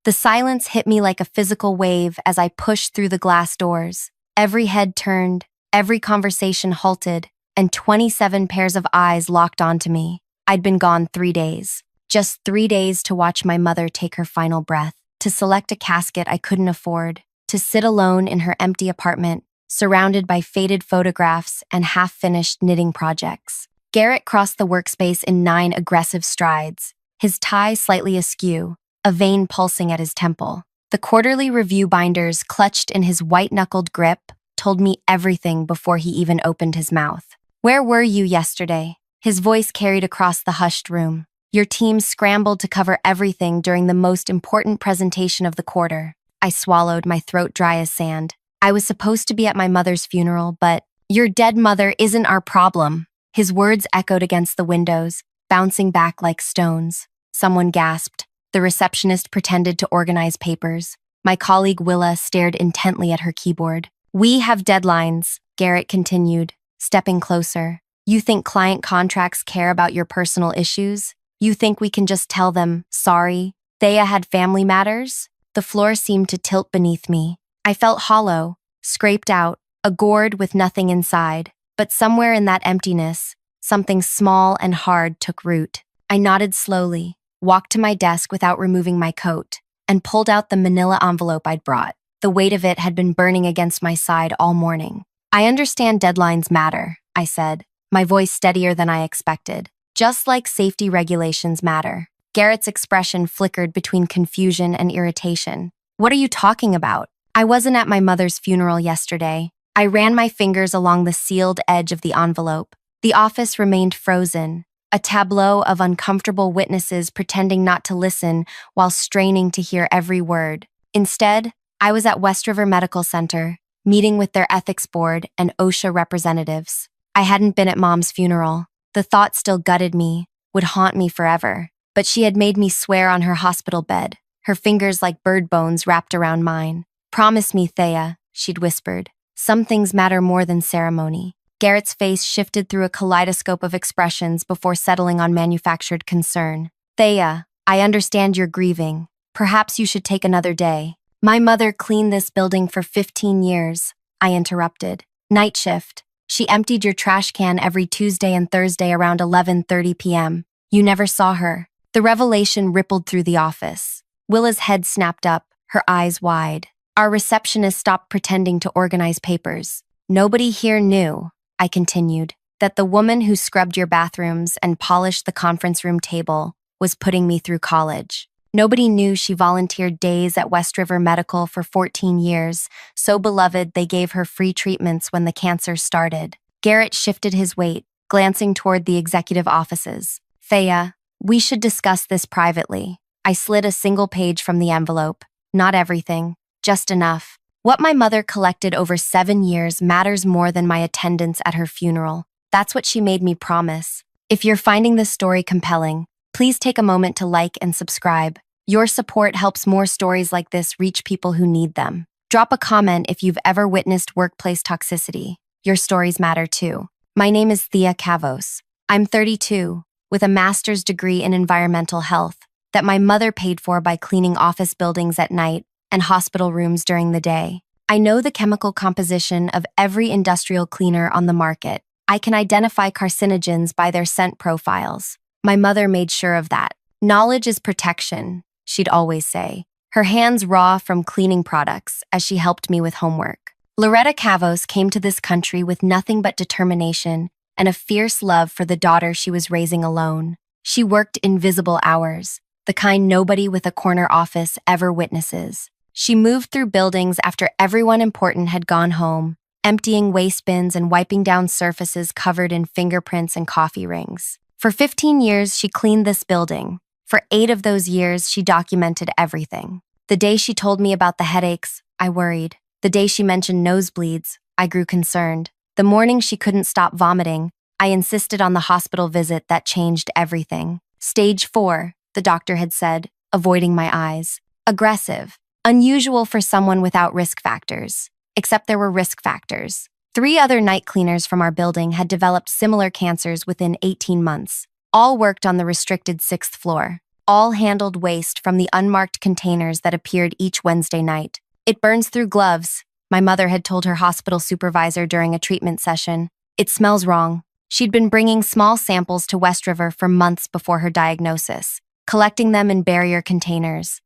The silence hit me like a physical wave as I pushed through the glass doors. Every head turned, every conversation halted, and 27 pairs of eyes locked onto me. I'd been gone 3 days. Just 3 days to watch my mother take her final breath, to select a casket I couldn't afford, to sit alone in her empty apartment, surrounded by faded photographs and half-finished knitting projects. Garrett crossed the workspace in 9 aggressive strides, his tie slightly askew, a vein pulsing at his temple. The quarterly review binders clutched in his white-knuckled grip told me everything before he even opened his mouth. "Where were you yesterday?" His voice carried across the hushed room. "Your team scrambled to cover everything during the most important presentation of the quarter." I swallowed, my throat dry as sand. "I was supposed to be at my mother's funeral, but your dead mother isn't our problem." His words echoed against the windows, bouncing back like stones. Someone gasped. The receptionist pretended to organize papers. My colleague Willa stared intently at her keyboard. "We have deadlines," Garrett continued, stepping closer. "You think client contracts care about your personal issues? You think we can just tell them, sorry, Thea had family matters?" The floor seemed to tilt beneath me. I felt hollow, scraped out, a gourd with nothing inside. But somewhere in that emptiness, something small and hard took root. I nodded slowly, walked to my desk without removing my coat, and pulled out the manila envelope I'd brought. The weight of it had been burning against my side all morning. "I understand deadlines matter," I said, my voice steadier than I expected. "Just like safety regulations matter." Garrett's expression flickered between confusion and irritation. "What are you talking about? I wasn't at my mother's funeral yesterday." I ran my fingers along the sealed edge of the envelope. The office remained frozen, a tableau of uncomfortable witnesses pretending not to listen while straining to hear every word. Instead, I was at West River Medical Center, meeting with their ethics board and OSHA representatives. I hadn't been at Mom's funeral. The thought still gutted me, would haunt me forever. But she had made me swear on her hospital bed, her fingers like bird bones wrapped around mine. "Promise me, Thea," she'd whispered. "Some things matter more than ceremony." Garrett's face shifted through a kaleidoscope of expressions before settling on manufactured concern. "Thea, I understand you're grieving. Perhaps you should take another day." "My mother cleaned this building for 15 years, I interrupted. "Night shift. She emptied your trash can every Tuesday and Thursday around 11:30 p.m. You never saw her." The revelation rippled through the office. Willa's head snapped up, her eyes wide. Our receptionist stopped pretending to organize papers. "Nobody here knew," I continued, "that the woman who scrubbed your bathrooms and polished the conference room table was putting me through college. Nobody knew she volunteered days at West River Medical for 14 years, so beloved they gave her free treatments when the cancer started." Garrett shifted his weight, glancing toward the executive offices. "Thea, we should discuss this privately." I slid a single page from the envelope. "Not everything. Just enough. What my mother collected over 7 years matters more than my attendance at her funeral. That's what she made me promise." If you're finding this story compelling, please take a moment to like and subscribe. Your support helps more stories like this reach people who need them. Drop a comment if you've ever witnessed workplace toxicity. Your stories matter too. My name is Thea Kavos. I'm 32, with a master's degree in environmental health that my mother paid for by cleaning office buildings at night and hospital rooms during the day. I know the chemical composition of every industrial cleaner on the market. I can identify carcinogens by their scent profiles. My mother made sure of that. "Knowledge is protection," she'd always say, her hands raw from cleaning products as she helped me with homework. Loretta Kavos came to this country with nothing but determination and a fierce love for the daughter she was raising alone. She worked invisible hours, the kind nobody with a corner office ever witnesses. She moved through buildings after everyone important had gone home, emptying waste bins and wiping down surfaces covered in fingerprints and coffee rings. For 15 years, she cleaned this building. For 8 of those years, she documented everything. The day she told me about the headaches, I worried. The day she mentioned nosebleeds, I grew concerned. The morning she couldn't stop vomiting, I insisted on the hospital visit that changed everything. "Stage 4, the doctor had said, avoiding my eyes. "Aggressive. Unusual for someone without risk factors." Except there were risk factors. 3 other night cleaners from our building had developed similar cancers within 18 months. All worked on the restricted 6th floor. all handled waste from the unmarked containers that appeared each Wednesday night. It burns through gloves, my mother had told her hospital supervisor during a treatment session. It smells wrong. She'd been bringing small samples to West River for months before her diagnosis, collecting them in barrier containers,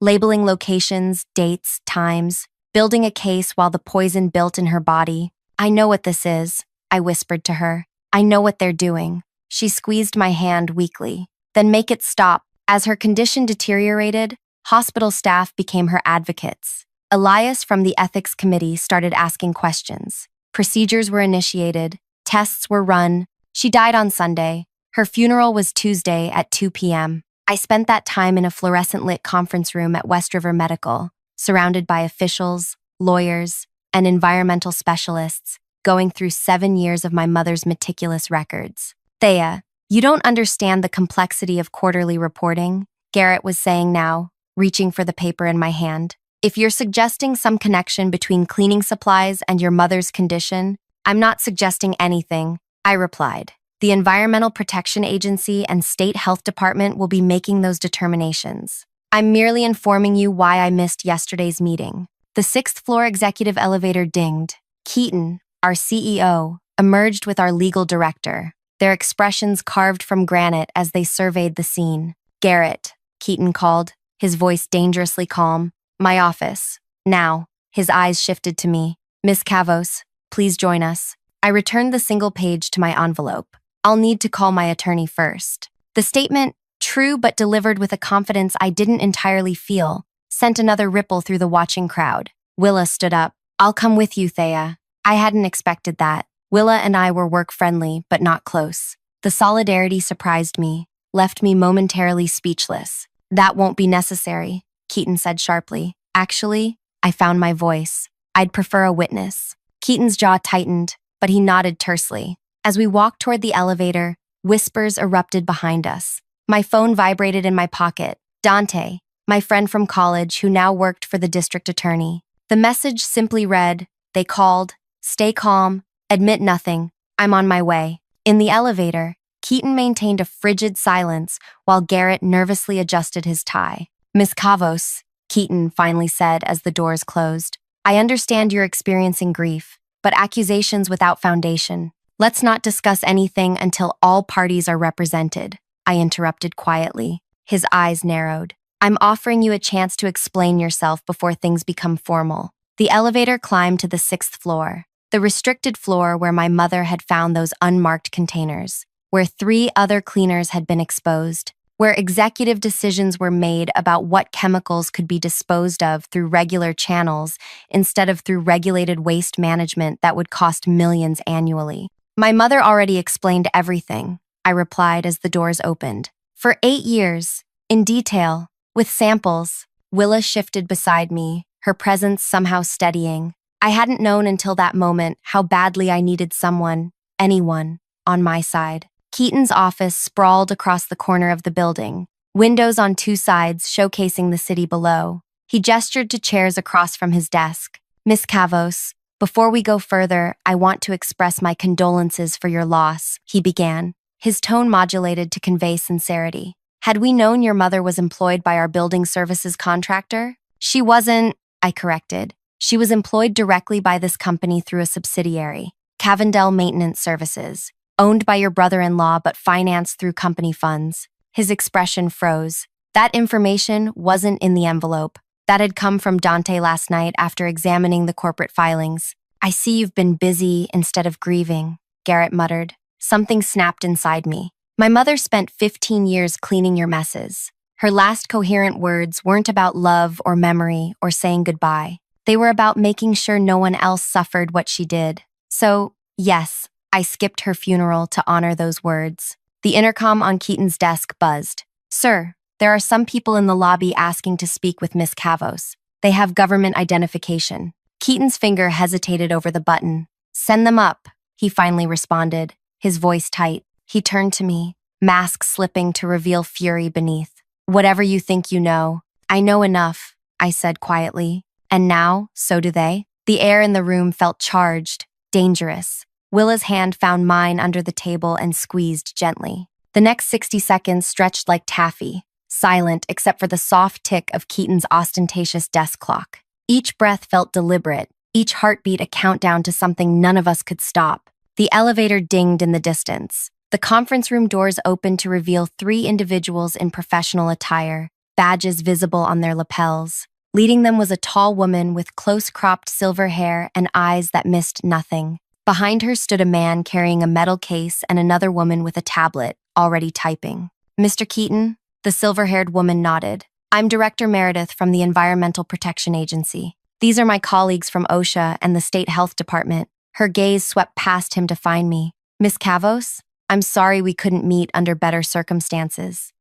labeling locations, dates, times, building a case while the poison built in her body. I know what this is, I whispered to her. I know what they're doing. She squeezed my hand weakly. Then make it stop. As her condition deteriorated, hospital staff became her advocates. Elias from the ethics committee started asking questions. Procedures were initiated. Tests were run. She died on Sunday. Her funeral was Tuesday at 2 p.m. I spent that time in a fluorescent-lit conference room at West River Medical, surrounded by officials, lawyers, and environmental specialists, going through 7 years of my mother's meticulous records. Thea, you don't understand the complexity of quarterly reporting, Garrett was saying now, reaching for the paper in my hand. If you're suggesting some connection between cleaning supplies and your mother's condition, I'm not suggesting anything, I replied. The Environmental Protection Agency and State Health Department will be making those determinations. I'm merely informing you why I missed yesterday's meeting. The 6th floor executive elevator dinged. Keaton, our CEO, emerged with our legal director, their expressions carved from granite as they surveyed the scene. Garrett, Keaton called, his voice dangerously calm. My office. Now. His eyes shifted to me. Miss Kavos, please join us. I returned the single page to my envelope. I'll need to call my attorney first. The statement, true but delivered with a confidence I didn't entirely feel, sent another ripple through the watching crowd. Willa stood up. I'll come with you, Thea. I hadn't expected that. Willa and I were work-friendly, but not close. The solidarity surprised me, left me momentarily speechless. That won't be necessary, Keaton said sharply. Actually, I found my voice. I'd prefer a witness. Keaton's jaw tightened, but he nodded tersely. As we walked toward the elevator, whispers erupted behind us. My phone vibrated in my pocket. Dante, my friend from college who now worked for the district attorney. The message simply read, they called, stay calm, admit nothing, I'm on my way. In the elevator, Keaton maintained a frigid silence while Garrett nervously adjusted his tie. Miss Kavos, Keaton finally said as the doors closed, I understand you're experiencing grief, but accusations without foundation. Let's not discuss anything until all parties are represented, I interrupted quietly. His eyes narrowed. I'm offering you a chance to explain yourself before things become formal. The elevator climbed to the 6th floor, the restricted floor where my mother had found those unmarked containers, where 3 other cleaners had been exposed, where executive decisions were made about what chemicals could be disposed of through regular channels instead of through regulated waste management that would cost millions annually. My mother already explained everything, I replied as the doors opened. For 8 years, in detail, with samples. Willa shifted beside me, her presence somehow steadying. I hadn't known until that moment how badly I needed someone, anyone, on my side. Keaton's office sprawled across the corner of the building, windows on 2 sides showcasing the city below. He gestured to chairs across from his desk. Miss Kavos, before we go further, I want to express my condolences for your loss, he began, his tone modulated to convey sincerity. Had we known your mother was employed by our building services contractor? She wasn't, I corrected. She was employed directly by this company through a subsidiary, Cavendell Maintenance Services, owned by your brother-in-law but financed through company funds. His expression froze. That information wasn't in the envelope. That had come from Dante last night after examining the corporate filings. I see you've been busy instead of grieving, Garrett muttered. Something snapped inside me. My mother spent 15 years cleaning your messes. Her last coherent words weren't about love or memory or saying goodbye. They were about making sure no one else suffered what she did. So, yes, I skipped her funeral to honor those words. The intercom on Keaton's desk buzzed. Sir, there are some people in the lobby asking to speak with Miss Kavos. They have government identification. Keaton's finger hesitated over the button. Send them up, he finally responded, his voice tight. He turned to me, mask slipping to reveal fury beneath. Whatever you think you know. I know enough, I said quietly. And now, so do they? The air in the room felt charged, dangerous. Willa's hand found mine under the table and squeezed gently. The next 60 seconds stretched like taffy. silent except for the soft tick of Keaton's ostentatious desk clock. Each breath felt deliberate, each heartbeat a countdown to something none of us could stop. The elevator dinged in the distance. The conference room doors opened to reveal three individuals in professional attire, badges visible on their lapels. Leading them was a tall woman with close-cropped silver hair and eyes that missed nothing. Behind her stood a man carrying a metal case and another woman with a tablet, already typing. "Mr. Keaton?" The silver-haired woman nodded. "I'm Director Meredith from the Environmental Protection Agency. These are my colleagues from OSHA and the State Health Department." Her gaze swept past him to find me. "Miss Kavos? I'm sorry we couldn't meet under better circumstances."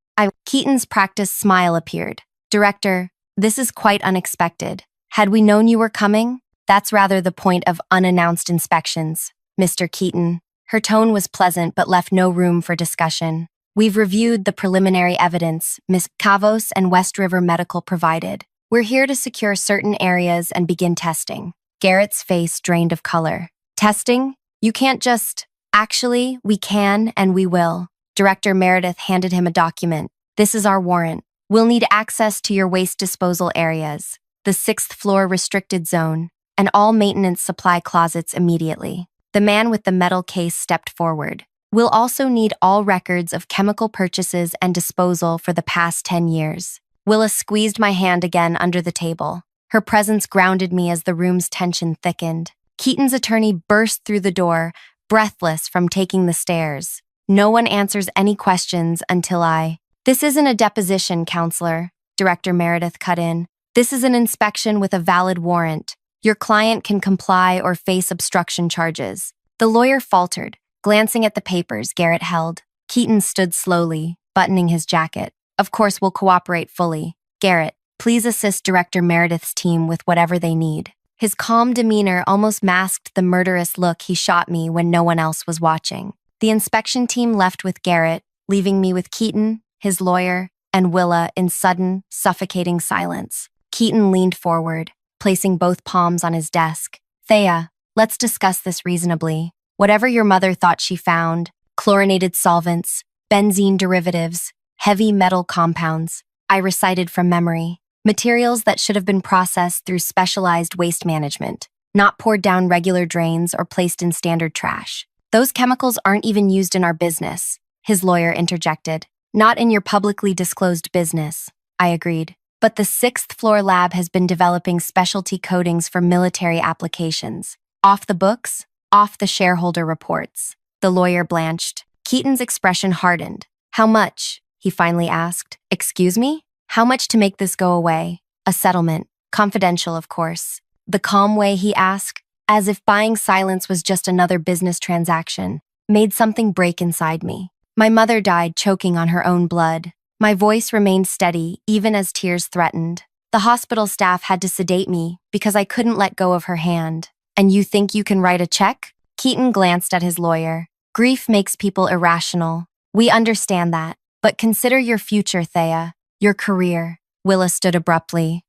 Keaton's practiced smile appeared. "Director, this is quite unexpected. Had we known you were coming? That's rather the point of unannounced inspections, Mr. Keaton." Her tone was pleasant but left no room for discussion. "We've reviewed the preliminary evidence Miss Kavos and West River Medical provided. We're here to secure certain areas and begin testing." Garrett's face drained of color. "Testing? You can't just—" "Actually, we can and we will." Director Meredith handed him a document. "This is our warrant. We'll need access to your waste disposal areas, the sixth floor restricted zone, and all maintenance supply closets immediately." The man with the metal case stepped forward. "We'll also need all records of chemical purchases and disposal for the past 10 years. Willa squeezed my hand again under the table. Her presence grounded me as the room's tension thickened. Keaton's attorney burst through the door, breathless from taking the stairs. "No one answers any questions until I—" "This isn't a deposition, counselor," Director Meredith cut in. "This is an inspection with a valid warrant. Your client can comply or face obstruction charges." The lawyer faltered, glancing at the papers Garrett held. Keaton stood slowly, buttoning his jacket. "Of course we'll cooperate fully. Garrett, please assist Director Meredith's team with whatever they need." His calm demeanor almost masked the murderous look he shot me when no one else was watching. The inspection team left with Garrett, leaving me with Keaton, his lawyer, and Willa in sudden, suffocating silence. Keaton leaned forward, placing both palms on his desk. "Thea, let's discuss this reasonably. Whatever your mother thought she found, chlorinated solvents, benzene derivatives, heavy metal compounds, I recited from memory. Materials that should have been processed through specialized waste management, not poured down regular drains or placed in standard trash. Those chemicals aren't even used in our business," his lawyer interjected. "Not in your publicly disclosed business," I agreed. "But the sixth floor lab has been developing specialty coatings for military applications. Off the books, off the shareholder reports." The lawyer blanched. Keaton's expression hardened. "How much?" he finally asked. "Excuse me? How much to make this go away?" "A settlement. Confidential, of course." The calm way he asked, as if buying silence was just another business transaction, made something break inside me. My mother died choking on her own blood. My voice remained steady, even as tears threatened. The hospital staff had to sedate me because I couldn't let go of her hand. "And you think you can write a check?" Keaton glanced at his lawyer. "Grief makes people irrational. We understand that. But consider your future, Thea. Your career." Willa stood abruptly.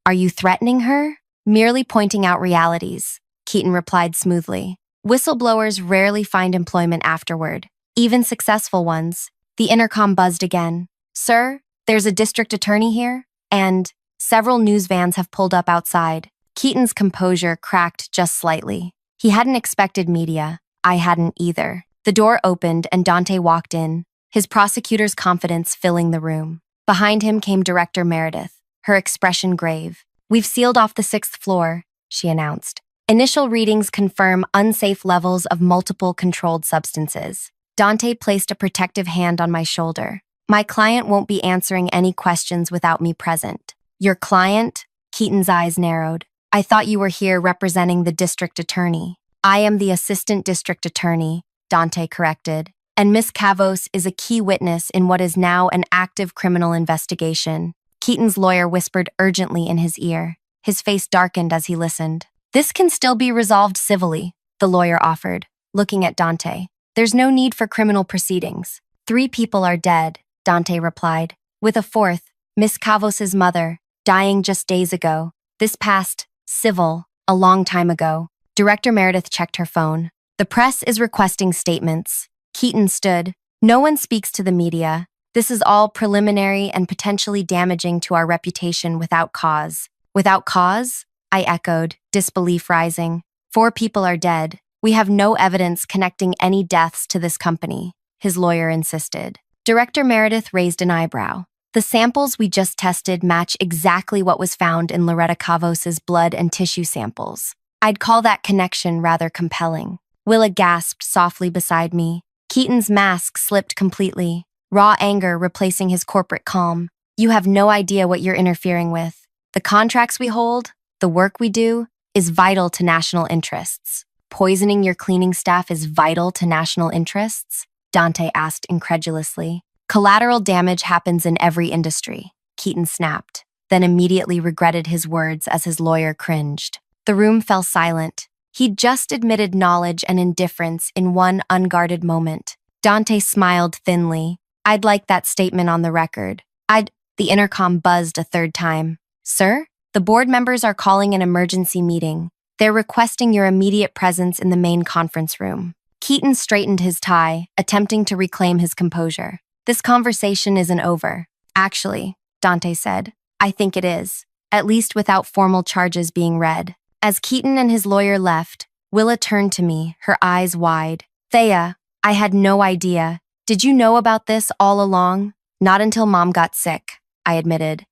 "Are you threatening her?" "Merely pointing out realities," Keaton replied smoothly. "Whistleblowers rarely find employment afterward, even successful ones." The intercom buzzed again. "Sir, there's a district attorney here, and several news vans have pulled up outside." Keaton's composure cracked just slightly. He hadn't expected media. I hadn't either. The door opened and Dante walked in, his prosecutor's confidence filling the room. Behind him came Director Meredith, her expression grave. "We've sealed off the sixth floor," she announced. "Initial readings confirm unsafe levels of multiple controlled substances." Dante placed a protective hand on my shoulder. "My client won't be answering any questions without me present." "Your client?" Keaton's eyes narrowed. "I thought you were here representing the district attorney." "I am the assistant district attorney," Dante corrected. "And Miss Kavos is a key witness in what is now an active criminal investigation." Keaton's lawyer whispered urgently in his ear. His face darkened as he listened. "This can still be resolved civilly," the lawyer offered, looking at Dante. "There's no need for criminal proceedings." "3 people are dead," Dante replied, "with a fourth, Miss Kavos' mother, dying just days ago. This passed civil a long time ago." Director Meredith checked her phone. "The press is requesting statements." Keaton stood. "No one speaks to the media. This is all preliminary and potentially damaging to our reputation without cause. Without cause? I echoed, disbelief rising. 4 people are dead. We have no evidence connecting any deaths to this company, his lawyer insisted. Director Meredith raised an eyebrow. The samples we just tested match exactly what was found in Loretta Cavos's blood and tissue samples. I'd call that connection rather compelling. Willa gasped softly beside me. Keaton's mask slipped completely, raw anger replacing his corporate calm. You have no idea what you're interfering with. The contracts we hold, the work we do, is vital to national interests. Poisoning your cleaning staff is vital to national interests? Dante asked incredulously. Collateral damage happens in every industry, Keaton snapped, then immediately regretted his words as his lawyer cringed. The room fell silent. He'd just admitted knowledge and indifference in one unguarded moment. Dante smiled thinly. I'd like that statement on the record. The intercom buzzed a third time. Sir, the board members are calling an emergency meeting. They're requesting your immediate presence in the main conference room. Keaton straightened his tie, attempting to reclaim his composure. This conversation isn't over. Actually, Dante said, I think it is, at least without formal charges being read. As Keaton and his lawyer left, Willa turned to me, her eyes wide. Thea, I had no idea. Did you know about this all along? Not until Mom got sick, I admitted.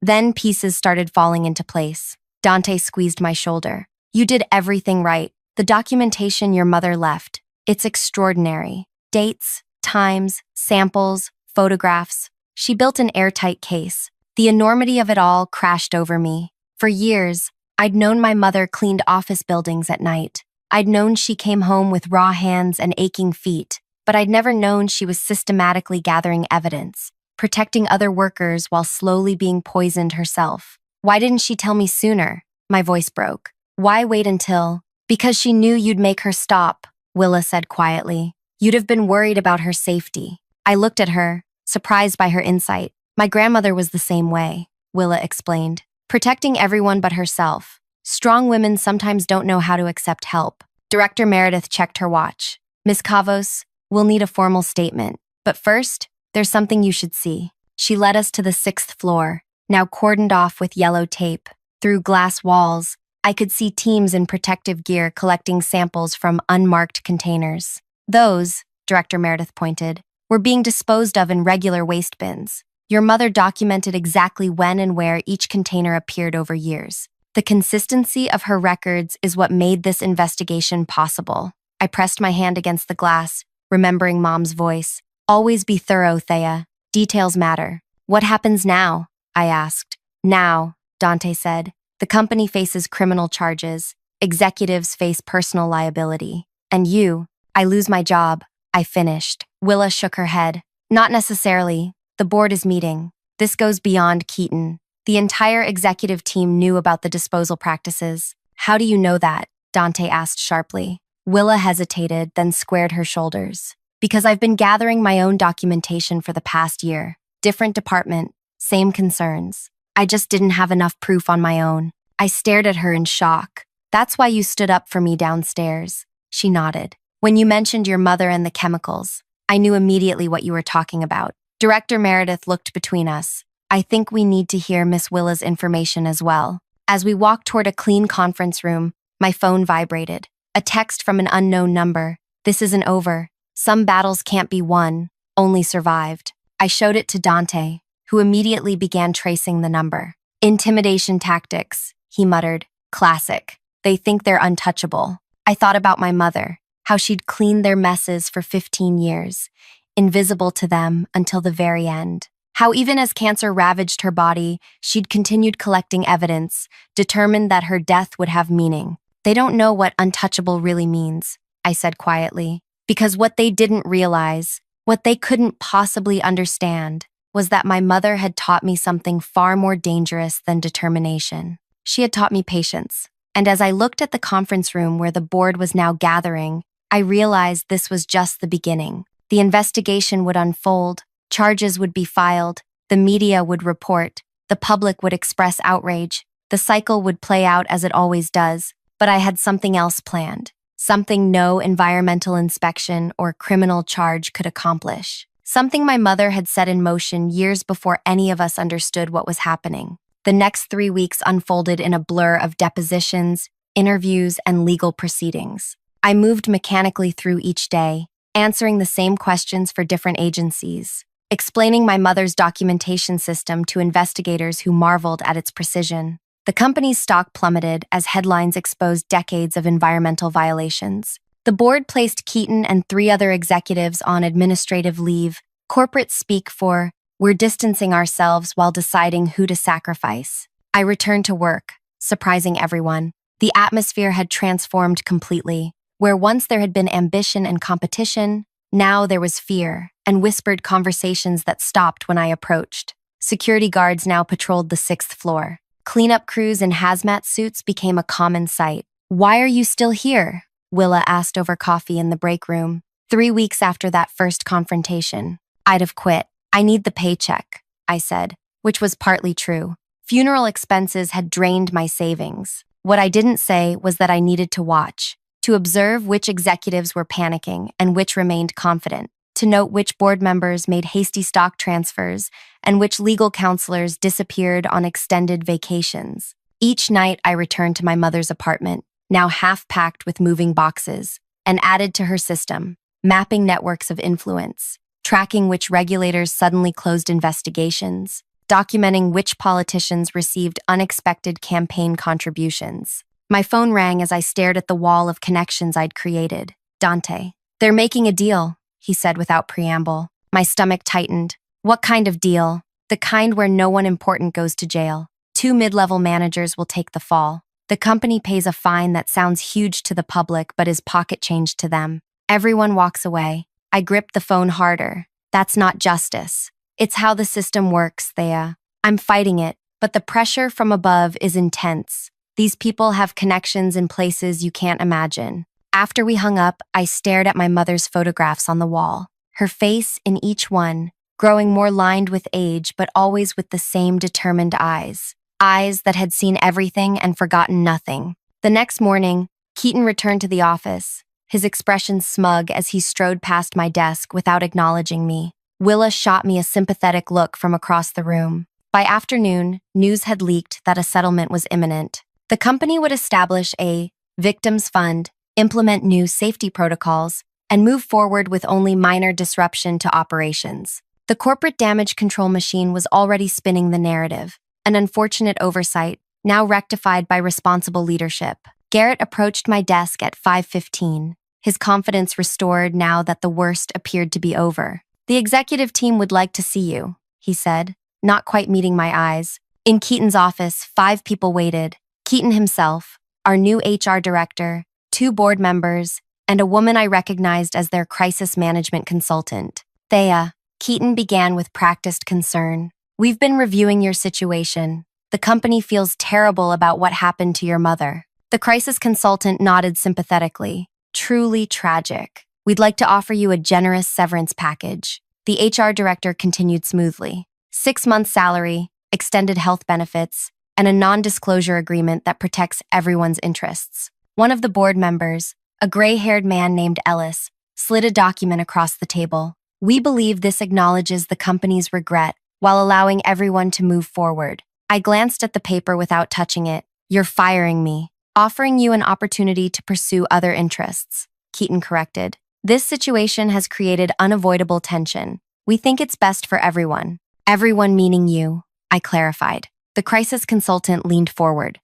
Then pieces started falling into place. Dante squeezed my shoulder. You did everything right. The documentation your mother left. It's extraordinary. Dates, times, samples, photographs. She built an airtight case. The enormity of it all crashed over me. For years, I'd known my mother cleaned office buildings at night. I'd known she came home with raw hands and aching feet, but I'd never known she was systematically gathering evidence, protecting other workers while slowly being poisoned herself. Why didn't she tell me sooner? My voice broke. Why wait until? Because she knew you'd make her stop, Willa said quietly. You'd have been worried about her safety. I looked at her, surprised by her insight. My grandmother was the same way, Willa explained. Protecting everyone but herself. Strong women sometimes don't know how to accept help. Director Meredith checked her watch. Miss Cavos, we'll need a formal statement. But first, there's something you should see. She led us to the 6th floor, now cordoned off with yellow tape. Through glass walls, I could see teams in protective gear collecting samples from unmarked containers. Those, Director Meredith pointed, were being disposed of in regular waste bins. Your mother documented exactly when and where each container appeared over years. The consistency of her records is what made this investigation possible. I pressed my hand against the glass, remembering Mom's voice. Always be thorough, Thea. Details matter. What happens now? I asked. Now, Dante said. The company faces criminal charges. Executives face personal liability. And I lose my job. I finished. Willa shook her head. Not necessarily. The board is meeting. This goes beyond Keaton. The entire executive team knew about the disposal practices. How do you know that? Dante asked sharply. Willa hesitated, then squared her shoulders. Because I've been gathering my own documentation for the past year. Different department, same concerns. I just didn't have enough proof on my own. I stared at her in shock. That's why you stood up for me downstairs. She nodded. When you mentioned your mother and the chemicals, I knew immediately what you were talking about. Director Meredith looked between us. I think we need to hear Miss Willa's information as well. As we walked toward a clean conference room, my phone vibrated. A text from an unknown number. This isn't over. Some battles can't be won, only survived. I showed it to Dante, who immediately began tracing the number. Intimidation tactics, he muttered. Classic. They think they're untouchable. I thought about my mother, how she'd cleaned their messes for 15 years, invisible to them until the very end. How even as cancer ravaged her body, she'd continued collecting evidence, determined that her death would have meaning. They don't know what untouchable really means, I said quietly, because what they didn't realize, what they couldn't possibly understand, was that my mother had taught me something far more dangerous than determination. She had taught me patience. And as I looked at the conference room where the board was now gathering, I realized this was just the beginning. The investigation would unfold, charges would be filed, the media would report, the public would express outrage, the cycle would play out as it always does, but I had something else planned, something no environmental inspection or criminal charge could accomplish. something my mother had set in motion years before any of us understood what was happening. The next 3 weeks unfolded in a blur of depositions, interviews, and legal proceedings. I moved mechanically through each day, answering the same questions for different agencies, explaining my mother's documentation system to investigators who marveled at its precision. The company's stock plummeted as headlines exposed decades of environmental violations. The board placed Keaton and 3 other executives on administrative leave, corporate speak for, "We're distancing ourselves while deciding who to sacrifice." I returned to work, surprising everyone. The atmosphere had transformed completely. Where once there had been ambition and competition, now there was fear and whispered conversations that stopped when I approached. Security guards now patrolled the 6th floor. Cleanup crews in hazmat suits became a common sight. "Why are you still here?" Willa asked over coffee in the break room. 3 weeks after that first confrontation, I'd have quit. "I need the paycheck," I said, which was partly true. Funeral expenses had drained my savings. What I didn't say was that I needed to watch, to observe which executives were panicking and which remained confident, to note which board members made hasty stock transfers and which legal counselors disappeared on extended vacations. Each night I returned to my mother's apartment, now half-packed with moving boxes, and added to her system, mapping networks of influence, tracking which regulators suddenly closed investigations, documenting which politicians received unexpected campaign contributions. My phone rang as I stared at the wall of connections I'd created. "Dante. They're making a deal," he said without preamble. My stomach tightened. "What kind of deal?" "The kind where no one important goes to jail. 2 mid-level managers will take the fall. The company pays a fine that sounds huge to the public but is pocket change to them." Everyone walks away. I gripped the phone harder. "That's not justice. It's how the system works, Thea. I'm fighting it, but the pressure from above is intense. These people have connections in places you can't imagine." After we hung up, I stared at my mother's photographs on the wall, her face in each one, growing more lined with age but always with the same determined eyes. Eyes that had seen everything and forgotten nothing. The next morning, Keaton returned to the office, his expression smug as he strode past my desk without acknowledging me. Willa shot me a sympathetic look from across the room. By afternoon, news had leaked that a settlement was imminent. The company would establish a victims fund, implement new safety protocols, and move forward with only minor disruption to operations. The corporate damage control machine was already spinning the narrative, an unfortunate oversight, now rectified by responsible leadership. Garrett approached my desk at 5:15, his confidence restored now that the worst appeared to be over. "The executive team would like to see you," he said, not quite meeting my eyes. In Keaton's office, 5 people waited. Keaton himself, our new HR director, 2 board members, and a woman I recognized as their crisis management consultant. "Thea," Keaton began with practiced concern. "We've been reviewing your situation. The company feels terrible about what happened to your mother." The crisis consultant nodded sympathetically. "Truly tragic. We'd like to offer you a generous severance package." The HR director continued smoothly. 6 months' salary, extended health benefits, and a non-disclosure agreement that protects everyone's interests. One of the board members, a gray-haired man named Ellis, slid a document across the table. "We believe this acknowledges the company's regret while allowing everyone to move forward." I glanced at the paper without touching it. "You're firing me, offering you an opportunity to pursue other interests," Keaton corrected. "This situation has created unavoidable tension. We think it's best for everyone." "Everyone meaning you," I clarified. The crisis consultant leaned forward.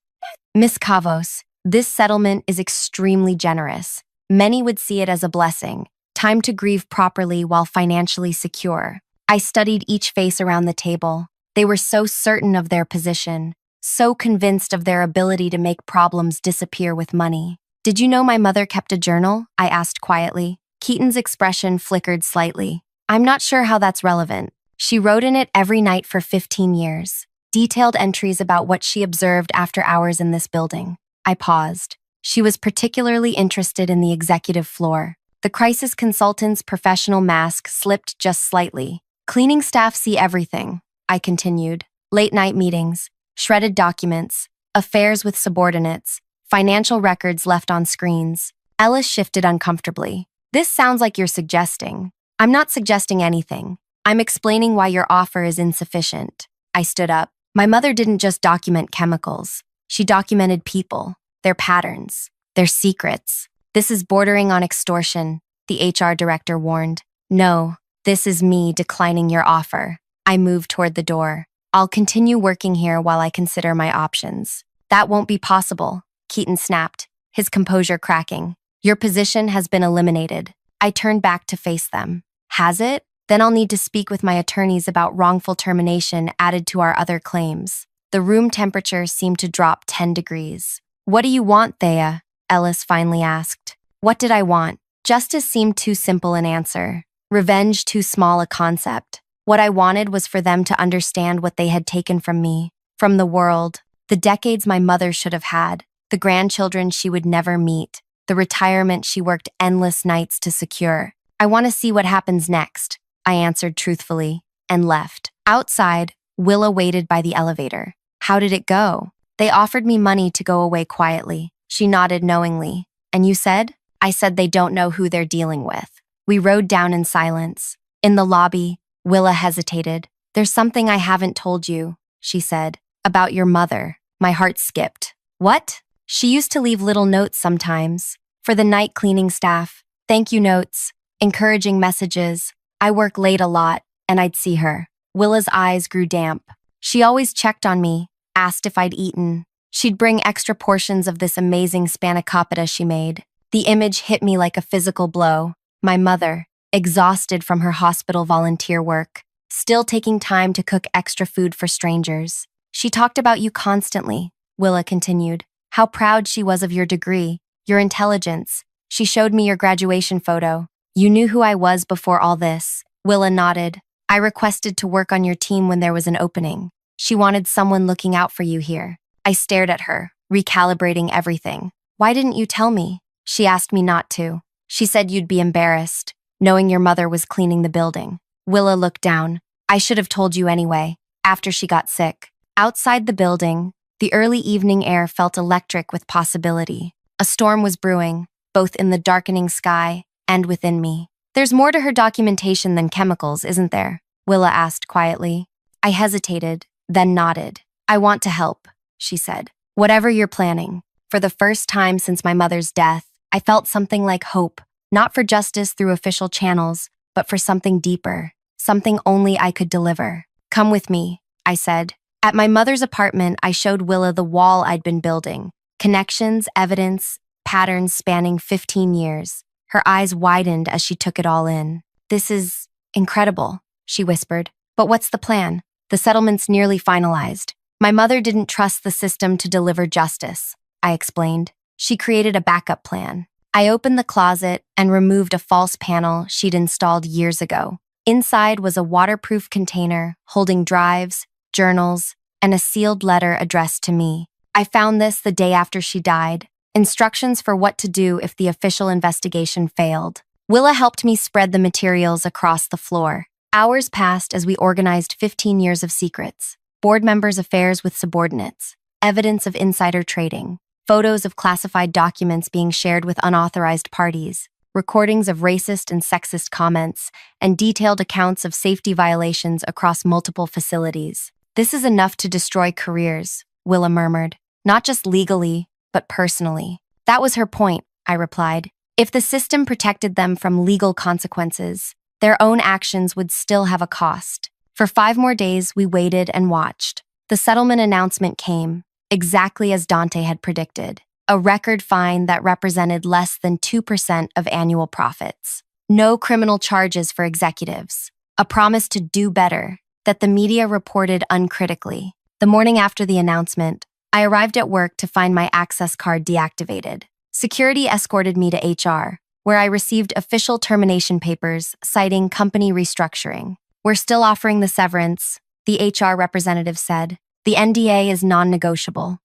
"Miss Cavos, this settlement is extremely generous. Many would see it as a blessing. Time to grieve properly while financially secure." I studied each face around the table. They were so certain of their position, so convinced of their ability to make problems disappear with money. "Did you know my mother kept a journal?" I asked quietly. Keaton's expression flickered slightly. "I'm not sure how that's relevant. She wrote in it every night for 15 years. Detailed entries about what she observed after hours in this building." I paused. She was particularly interested in the executive floor. The crisis consultant's professional mask slipped just slightly. "Cleaning staff see everything," I continued. "Late-night meetings, shredded documents, affairs with subordinates, financial records left on screens." Ellis shifted uncomfortably. "This sounds like you're suggesting." I'm not suggesting anything. I'm explaining why your offer is insufficient. I stood up. My mother didn't just document chemicals. She documented people, their patterns, their secrets. This is bordering on extortion, the HR director warned. No, this is me declining your offer. I moved toward the door. I'll continue working here while I consider my options. That won't be possible, Keaton snapped, his composure cracking. Your position has been eliminated. I turned back to face them. Has it? Then I'll need to speak with my attorneys about wrongful termination added to our other claims. The room temperature seemed to drop 10 degrees. What do you want, Thea? Ellis finally asked. What did I want? Justice seemed too simple an answer. Revenge too small a concept. What I wanted was for them to understand what they had taken from me, from the world, the decades my mother should have had, the grandchildren she would never meet, the retirement she worked endless nights to secure. I want to see what happens next, I answered truthfully, and left. Outside, Willa waited by the elevator. How did it go? They offered me money to go away quietly. She nodded knowingly. And you said? I said they don't know who they're dealing with. We rode down in silence. In the lobby, Willa hesitated. There's something I haven't told you, she said, about your mother. My heart skipped. What? She used to leave little notes sometimes. For the night cleaning staff, thank you notes, encouraging messages. I work late a lot, and I'd see her. Willa's eyes grew damp. She always checked on me, asked if I'd eaten. She'd bring extra portions of this amazing spanakopita she made. The image hit me like a physical blow. My mother, exhausted from her hospital volunteer work, still taking time to cook extra food for strangers. She talked about you constantly, Willa continued. How proud she was of your degree, your intelligence. She showed me your graduation photo. You knew who I was before all this. Willa nodded. I requested to work on your team when there was an opening. She wanted someone looking out for you here. I stared at her, recalibrating everything. Why didn't you tell me? She asked me not to. She said you'd be embarrassed, knowing your mother was cleaning the building. Willa looked down. I should have told you anyway, after she got sick. Outside the building, the early evening air felt electric with possibility. A storm was brewing, both in the darkening sky and within me. There's more to her documentation than chemicals, isn't there? Willa asked quietly. I hesitated, then nodded. I want to help, she said. Whatever you're planning. For the first time since my mother's death, I felt something like hope, not for justice through official channels, but for something deeper, something only I could deliver. Come with me, I said. At my mother's apartment, I showed Willa the wall I'd been building. Connections, evidence, patterns spanning 15 years. Her eyes widened as she took it all in. This is incredible, she whispered. But what's the plan? The settlement's nearly finalized. My mother didn't trust the system to deliver justice, I explained. She created a backup plan. I opened the closet and removed a false panel she'd installed years ago. Inside was a waterproof container holding drives, journals, and a sealed letter addressed to me. I found this the day after she died. Instructions for what to do if the official investigation failed. Willa helped me spread the materials across the floor. Hours passed as we organized 15 years of secrets, board members' affairs with subordinates, evidence of insider trading, photos of classified documents being shared with unauthorized parties, recordings of racist and sexist comments, and detailed accounts of safety violations across multiple facilities. This is enough to destroy careers, Willa murmured. Not just legally, but personally. That was her point, I replied. If the system protected them from legal consequences, their own actions would still have a cost. For 5 more days, we waited and watched. The settlement announcement came, exactly as Dante had predicted. A record fine that represented less than 2% of annual profits. No criminal charges for executives. A promise to do better, that the media reported uncritically. The morning after the announcement, I arrived at work to find my access card deactivated. Security escorted me to HR, where I received official termination papers citing company restructuring. We're still offering the severance, the HR representative said. The NDA is non-negotiable.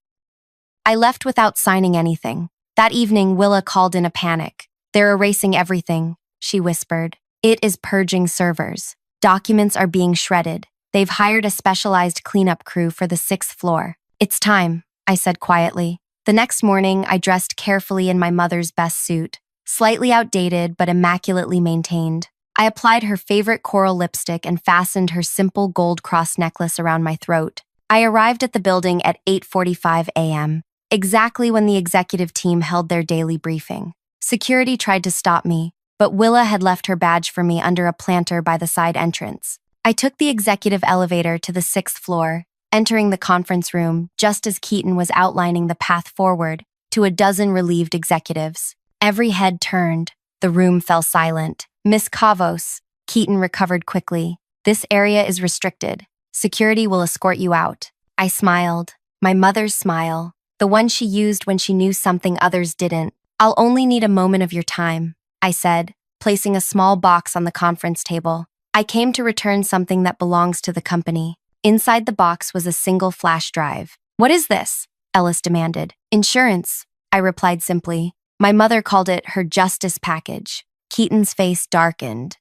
I left without signing anything. That evening, Willa called in a panic. They're erasing everything, she whispered. It is purging servers. Documents are being shredded. They've hired a specialized cleanup crew for the 6th floor. It's time, I said quietly. The next morning, I dressed carefully in my mother's best suit, slightly outdated but immaculately maintained. I applied her favorite coral lipstick and fastened her simple gold cross necklace around my throat. I arrived at the building at 8:45 a.m., exactly when the executive team held their daily briefing. Security tried to stop me, but Willa had left her badge for me under a planter by the side entrance. I took the executive elevator to the 6th floor, entering the conference room just as Keaton was outlining the path forward to a dozen relieved executives. Every head turned. The room fell silent. Miss Kavos, Keaton recovered quickly. This area is restricted. Security will escort you out. I smiled. My mother's smile. The one she used when she knew something others didn't. I'll only need a moment of your time, I said, placing a small box on the conference table. I came to return something that belongs to the company. Inside the box was a single flash drive. What is this? Ellis demanded. Insurance, I replied simply. My mother called it her justice package. Keaton's face darkened.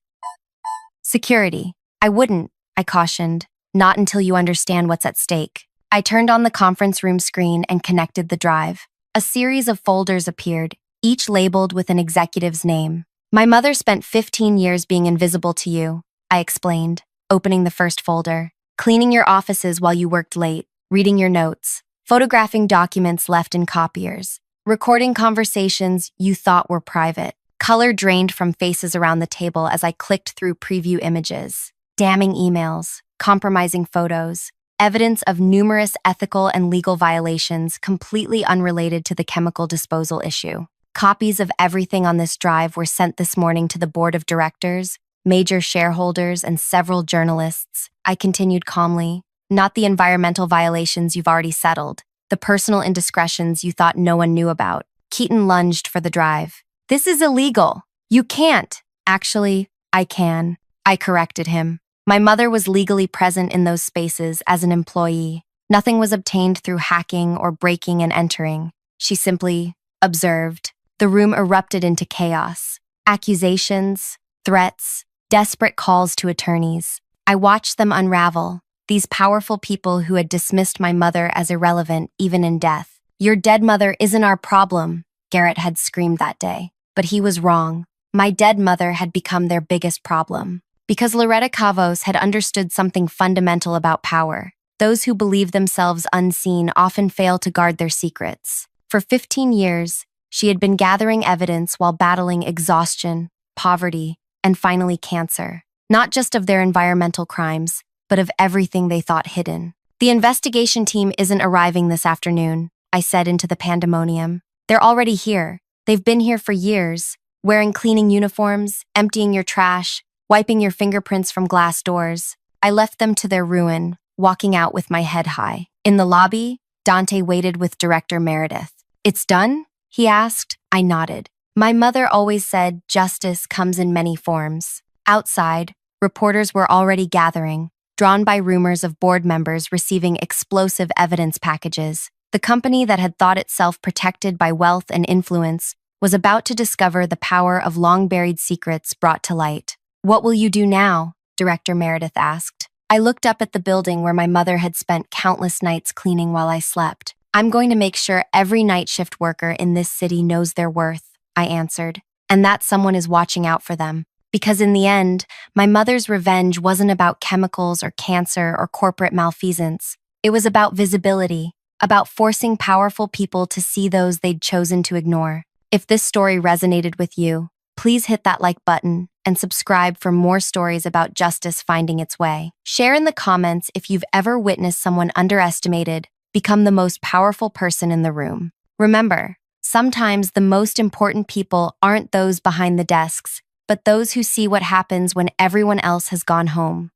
Security. I wouldn't, I cautioned. Not until you understand what's at stake. I turned on the conference room screen and connected the drive. A series of folders appeared, each labeled with an executive's name. My mother spent 15 years being invisible to you, I explained, opening the first folder. Cleaning your offices while you worked late, reading your notes, photographing documents left in copiers, recording conversations you thought were private. Color drained from faces around the table as I clicked through preview images. Damning emails, compromising photos, evidence of numerous ethical and legal violations completely unrelated to the chemical disposal issue. Copies of everything on this drive were sent this morning to the board of directors, major shareholders, and several journalists. I continued calmly. Not the environmental violations you've already settled, the personal indiscretions you thought no one knew about. Keaton lunged for the drive. This is illegal. You can't. Actually, I can. I corrected him. My mother was legally present in those spaces as an employee. Nothing was obtained through hacking or breaking and entering. She simply observed. The room erupted into chaos. Accusations, threats, desperate calls to attorneys. I watched them unravel. These powerful people who had dismissed my mother as irrelevant even in death. Your dead mother isn't our problem, Garrett had screamed that day. But he was wrong. My dead mother had become their biggest problem. Because Loretta Kavos had understood something fundamental about power. Those who believe themselves unseen often fail to guard their secrets. For 15 years, she had been gathering evidence while battling exhaustion, poverty, and finally cancer. Not just of their environmental crimes, but of everything they thought hidden. The investigation team isn't arriving this afternoon, I said into the pandemonium. They're already here. They've been here for years, wearing cleaning uniforms, emptying your trash, wiping your fingerprints from glass doors. I left them to their ruin, walking out with my head high. In the lobby, Dante waited with Director Meredith. It's done? He asked. I nodded. My mother always said justice comes in many forms. Outside, reporters were already gathering, drawn by rumors of board members receiving explosive evidence packages. The company that had thought itself protected by wealth and influence was about to discover the power of long-buried secrets brought to light. What will you do now? Director Meredith asked. I looked up at the building where my mother had spent countless nights cleaning while I slept. I'm going to make sure every night shift worker in this city knows their worth, I answered, and that someone is watching out for them. Because in the end, my mother's revenge wasn't about chemicals or cancer or corporate malfeasance. It was about visibility, about forcing powerful people to see those they'd chosen to ignore. If this story resonated with you, please hit that like button and subscribe for more stories about justice finding its way. Share in the comments if you've ever witnessed someone underestimated become the most powerful person in the room. Remember, sometimes the most important people aren't those behind the desks, but those who see what happens when everyone else has gone home.